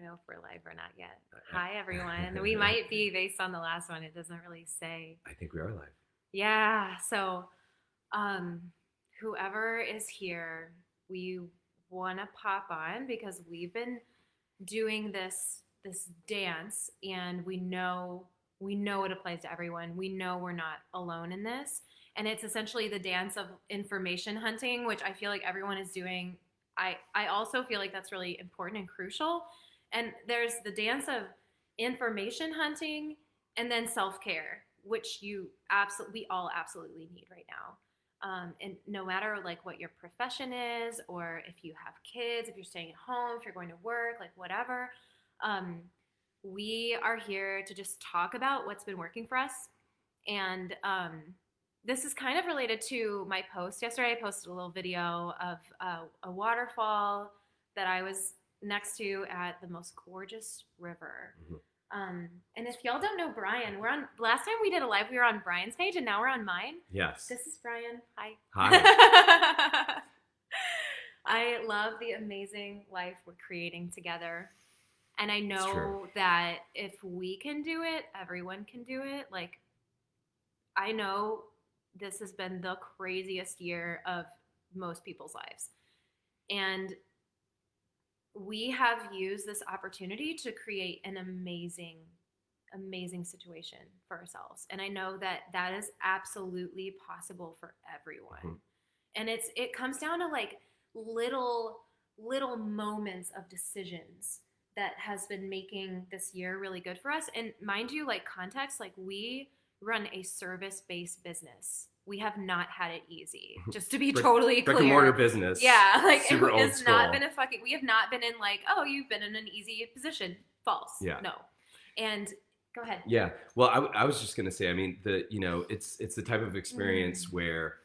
don't know if we're live or not yet. Hi, everyone. We might be based on the last one. It doesn't really say. I think we are live. Yeah. So, um, whoever is here, we want to pop on because we've been doing this dance, and we know it applies to everyone. We know we're not alone in this, and it's essentially the dance of information hunting, which I feel like everyone is doing. I also feel like that's really important and crucial. And there's the dance of information hunting and then self-care, which we all absolutely need right now. And no matter like what your profession is, or if you have kids, if you're staying at home, if you're going to work, like whatever, um, we are here to just talk about what's been working for us. And this is kind of related to my post yesterday. I posted a little video of a waterfall that I was next to at the most gorgeous river. Mhm. And if y'all don't know Brian, last time we did a live, we were on Brian's page, and now we're on mine. Yes. This is Brian. Hi. Hi. I love the amazing life we're creating together. And I It's know true. that if we can do it, everyone can do it. Like, I know this has been the craziest year of most people's lives. And we have used this opportunity to create an amazing, amazing situation for ourselves. And I know that that is absolutely possible for everyone. Mhm. And it comes down to like little moments of decisions that has been making this year really good for us. And mind you, like context, like we run a service-based business. We have not had it easy. Just to be totally clear. Brick and mortar business. Yeah, like super it old has not school. been we have not been in like, oh, you've been in an easy position. False. Yeah. No. And go ahead. Yeah. Well, I was just gonna say. I mean, it's the type of experience where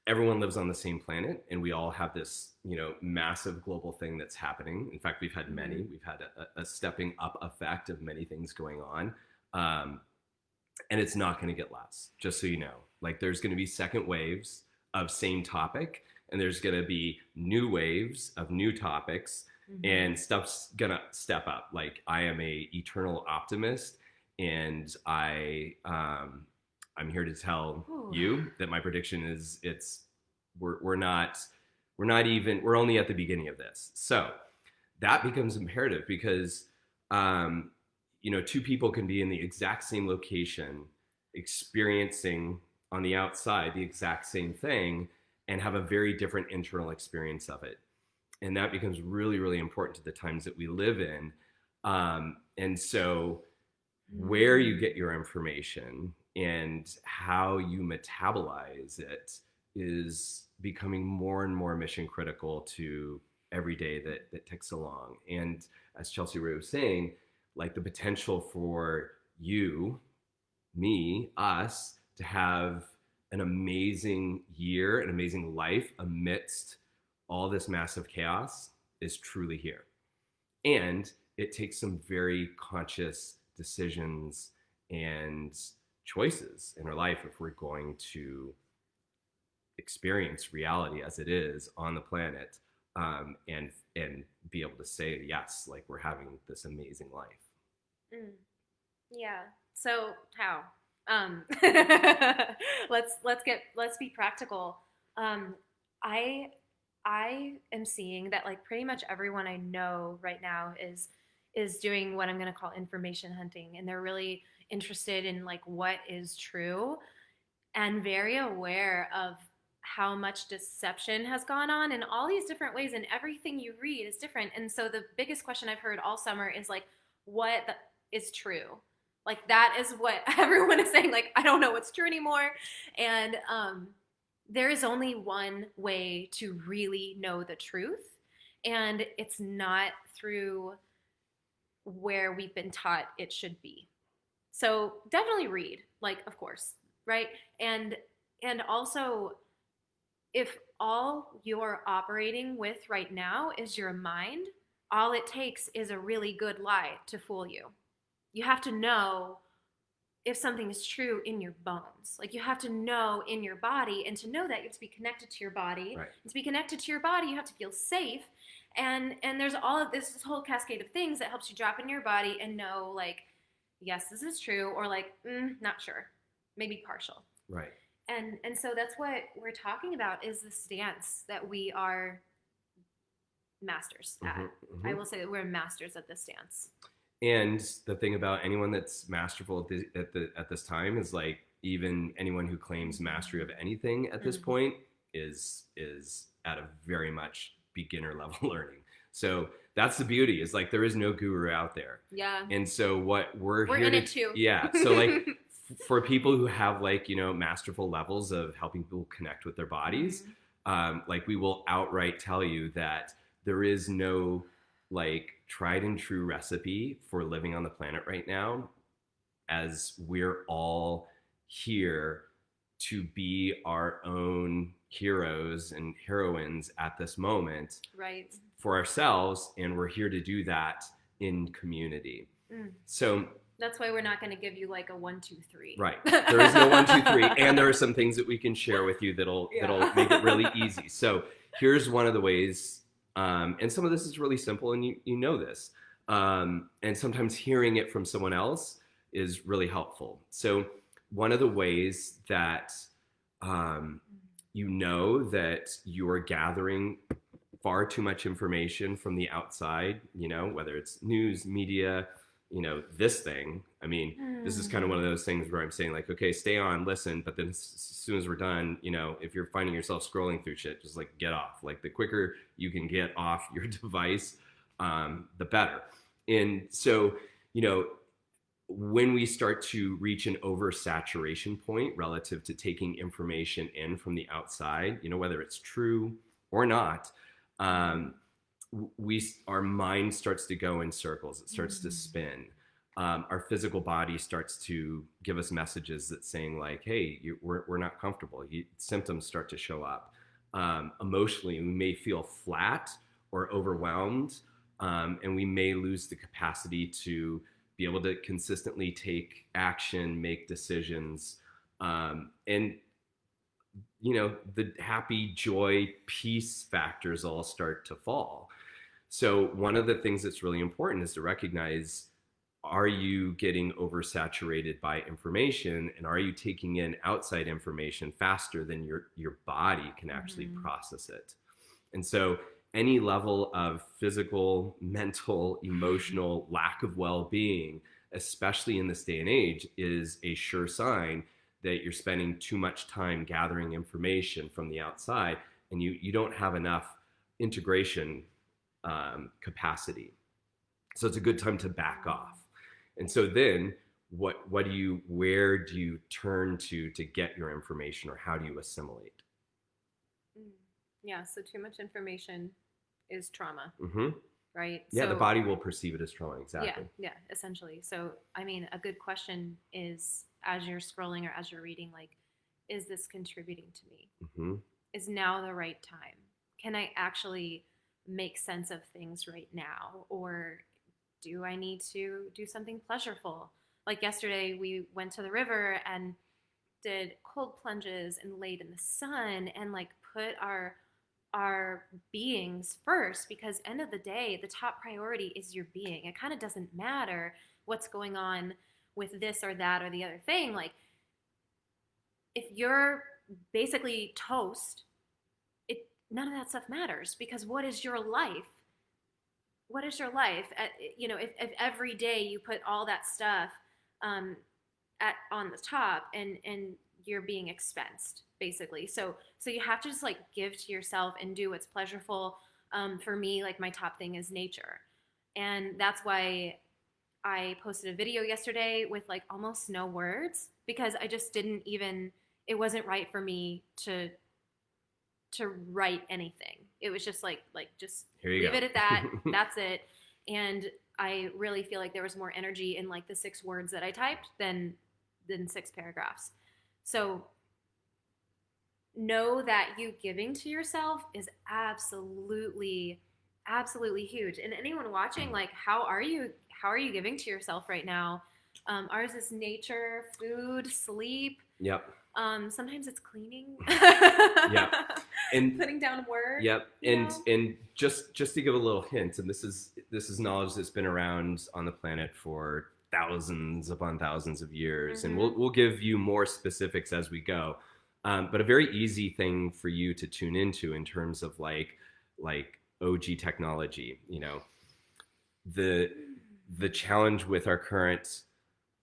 everyone lives on the same planet, and we all have this massive global thing that's happening. In fact, we've had many. We've had a stepping up effect of many things going on. And it's not going to get less, just so you know. Like, there's going to be second waves of same topic, and there's going to be new waves of new topics, and stuff's going to step up. Like, I am a eternal optimist, and I'm here to tell you that my prediction is we're only at the beginning of this. So that becomes imperative because two people can be in the exact same location, experiencing on the outside the exact same thing, and have a very different internal experience of it. And that becomes really, really important to the times that we live in. And so where you get your information and how you metabolize it is becoming more and more mission critical to every day that ticks along. And as Chelsea Ray was saying, like the potential for you, me, us to have an amazing year, an amazing life amidst all this massive chaos is truly here. And it takes some very conscious decisions and choices in our life if we're going to experience reality as it is on the planet, and be able to say yes, like we're having this amazing life. Yeah. So how? Let's be practical. I am seeing that like pretty much everyone I know right now is doing what I'm going to call information hunting, and they're really interested in like what is true, and very aware of how much deception has gone on in all these different ways, and everything you read is different. And so the biggest question I've heard all summer is like, what is true? Like that is what everyone is saying. Like, I don't know what's true anymore. And there is only one way to really know the truth, and it's not through where we've been taught it should be. So definitely read, like, of course, right? And also, if all you're operating with right now is your mind, all it takes is a really good lie to fool you. You have to know if something is true in your bones. Like, you have to know in your body, and to know that you have to be connected to your body. Right. And to be connected to your body, you have to feel safe. And there's all of this whole cascade of things that helps you drop in your body and know, like, yes, this is true, or like, not sure, maybe partial. Right. And so that's what we're talking about, is this dance that we are masters at. Mm-hmm. I will say that we're masters at this dance. And the thing about anyone that's masterful at this time is, like, even anyone who claims mastery of anything at this point is at a very much beginner level learning. So that's the beauty, is like there is no guru out there. Yeah. And so what we're here in to, it too. Yeah. So like for people who have, like, you know, masterful levels of helping people connect with their bodies, like we will outright tell you that there is no like tried and true recipe for living on the planet right now, as we're all here to be our own heroes and heroines at this moment, right, for ourselves, and we're here to do that in community. So that's why we're not going to give you like a 1, 2, 3. Right. There is no 1, 2, 3, and there are some things that we can share with you that'll make it really easy. So here's one of the ways, and some of this is really simple, and you know this, and sometimes hearing it from someone else is really helpful. So one of the ways that you know that you're gathering far too much information from the outside, you know, whether it's news, media, you know, this thing. I mean, this is kind of one of those things where I'm saying, like, okay, stay on, listen, but then as soon as we're done, you know, if you're finding yourself scrolling through shit, just like get off. Like the quicker you can get off your device, the better. And so, you know, when we start to reach an oversaturation point relative to taking information in from the outside, you know, whether it's true or not, our mind starts to go in circles. It starts to spin. Our physical body starts to give us messages that saying, like, hey, we're not comfortable. Symptoms start to show up. Emotionally, we may feel flat or overwhelmed, and we may lose the capacity to be able to consistently take action, make decisions, and you know, the happy, joy, peace factors all start to fall. So one of the things that's really important is to recognize, are you getting oversaturated by information, and are you taking in outside information faster than your body can actually process it? And so any level of physical, mental, emotional lack of well-being, especially in this day and age, is a sure sign that you're spending too much time gathering information from the outside, and you don't have enough integration capacity. So it's a good time to back off. And so then where do you turn to get your information, or how do you assimilate? Yeah, so too much information is trauma, right? Yeah, so, the body will perceive it as trauma, exactly. Yeah, essentially. So, I mean, a good question is, as you're scrolling or as you're reading, like, is this contributing to me? Is now the right time? Can I actually make sense of things right now? Or do I need to do something pleasureful? Like yesterday, we went to the river and did cold plunges and laid in the sun and like put our beings first, because end of the day, the top priority is your being. It kind of doesn't matter what's going on with this or that or the other thing. Like, if you're basically toast, none of that stuff matters, because what is your life? What is your life? You know, if every day you put all that stuff on the top, and you're being expensed, basically. So you have to just like give to yourself and do what's pleasurable. For me, like, my top thing is nature. And that's why I posted a video yesterday with like almost no words, because I just it wasn't right for me to write anything. It was just like just leave it at that. That's it. And I really feel like there was more energy in like the 6 words that I typed than 6 paragraphs. So know that you giving to yourself is absolutely huge. And anyone watching, like, how are you giving to yourself right now? Ours is nature, food, sleep. Yep. Sometimes it's cleaning. Yeah. And putting down words. yep. you And know? and just to give a little hint, and this is knowledge that's been around on the planet for thousands upon thousands of years, and Mhm. we'll give you more specifics as we go. But a very easy thing for you to tune into in terms of like OG technology, the the challenge with our current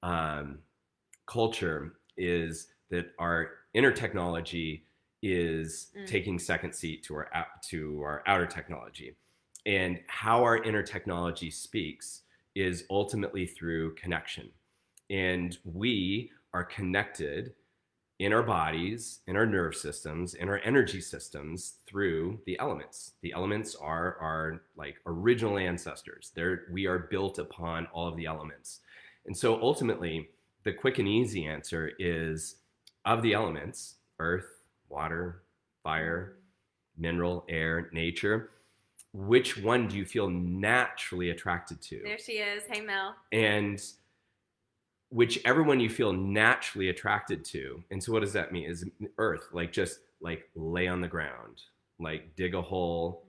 um, culture is that our inner technology is Mm. taking second seat to our outer technology, and how our inner technology speaks is ultimately through connection, and we are connected in our bodies, in our nerve systems, in our energy systems through the elements. The elements are our like original ancestors. We are built upon all of the elements. And so ultimately, the quick and easy answer is of the elements, earth, water, fire, mineral, air, nature, which one do you feel naturally attracted to? There she is. Hey, Mel. And whichever one you feel naturally attracted to. And so what does that mean? Is earth, like just like lay on the ground, like dig a hole,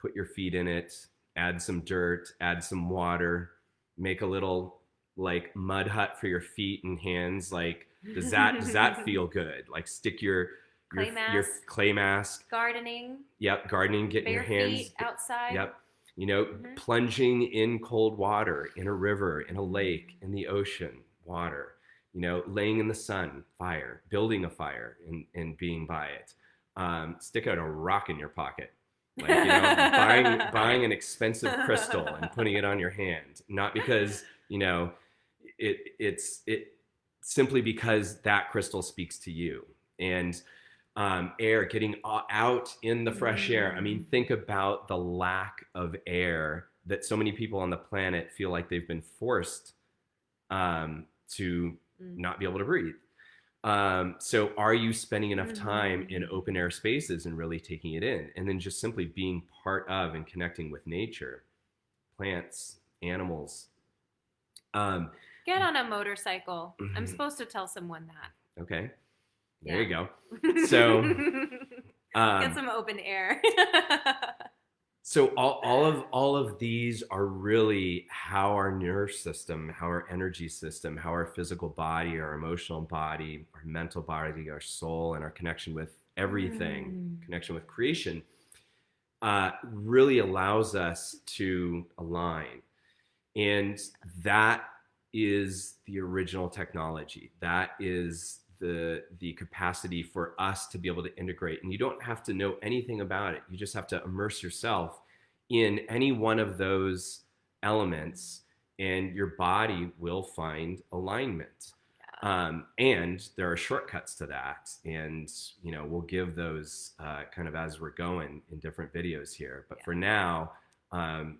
put your feet in it, add some dirt, add some water, make a little like mud hut for your feet and hands. Like does that feel good? Like stick your Clay your mask. clay mask. Gardening. Yep, gardening, getting your Bare hands. feet outside. Yep. Mhm. Plunging in cold water, in a river, in a lake, in the ocean, water, laying in the sun, fire, building a fire and being by it. Stick out a rock in your pocket. Like, buying an expensive crystal and putting it on your hand. Not because, it simply because that crystal speaks to you. And air, getting out in the fresh air. I mean, think about the lack of air that so many people on the planet feel like they've been forced to not be able to breathe. So are you spending enough time in open air spaces and really taking it in? And then just simply being part of and connecting with nature, plants, animals. Get on a motorcycle. I'm supposed to tell someone that. Okay. There you go. Yeah. So Get some open air. so all of these are really how our nerve system, how our energy system, how our physical body, our emotional body, our mental body, our soul, and our connection with everything, connection with creation, really allows us to align. And that is the original technology. That is the capacity for us to be able to integrate. And you don't have to know anything about it. You just have to immerse yourself in any one of those elements, and your body will find alignment. And there are shortcuts to that, and we'll give those kind of as we're going in different videos here. But for now,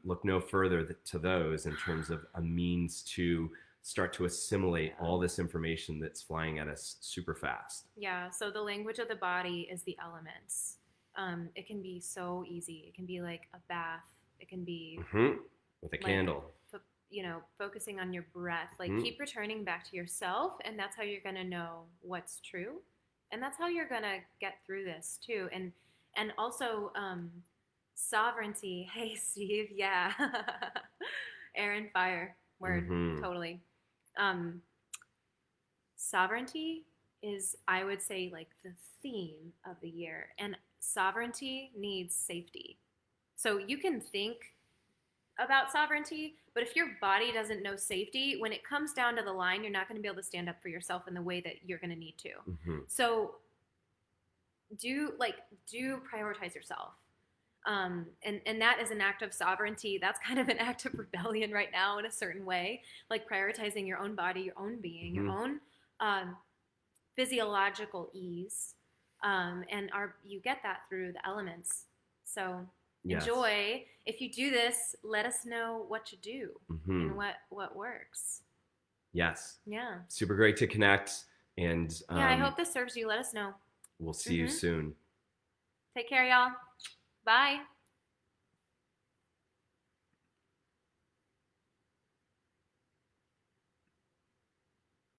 look no further to those in terms of a means to start to assimilate all this information that's flying at us super fast. Yeah, so the language of the body is the elements. It can be so easy. It can be like a bath. It can be with a candle. Focusing on your breath. Like keep returning back to yourself, and that's how you're gonna know what's true, and that's how you're gonna get through this too. And also sovereignty. Hey, Steve. Yeah, air and fire. Word. Totally. Sovereignty is, I would say, like the theme of the year, and sovereignty needs safety. So you can think about sovereignty, but if your body doesn't know safety, when it comes down to the line, you're not going to be able to stand up for yourself in the way that you're going to need to. So do prioritize yourself. And that is an act of sovereignty. That's kind of an act of rebellion right now in a certain way, like prioritizing your own body, your own being, your own physiological ease. And you get that through the elements. So enjoy. If you do this, let us know what you do and what works. Yes. Yeah. Super great to connect. And I hope this serves you. Let us know. We'll see you soon. Take care, y'all. Bye.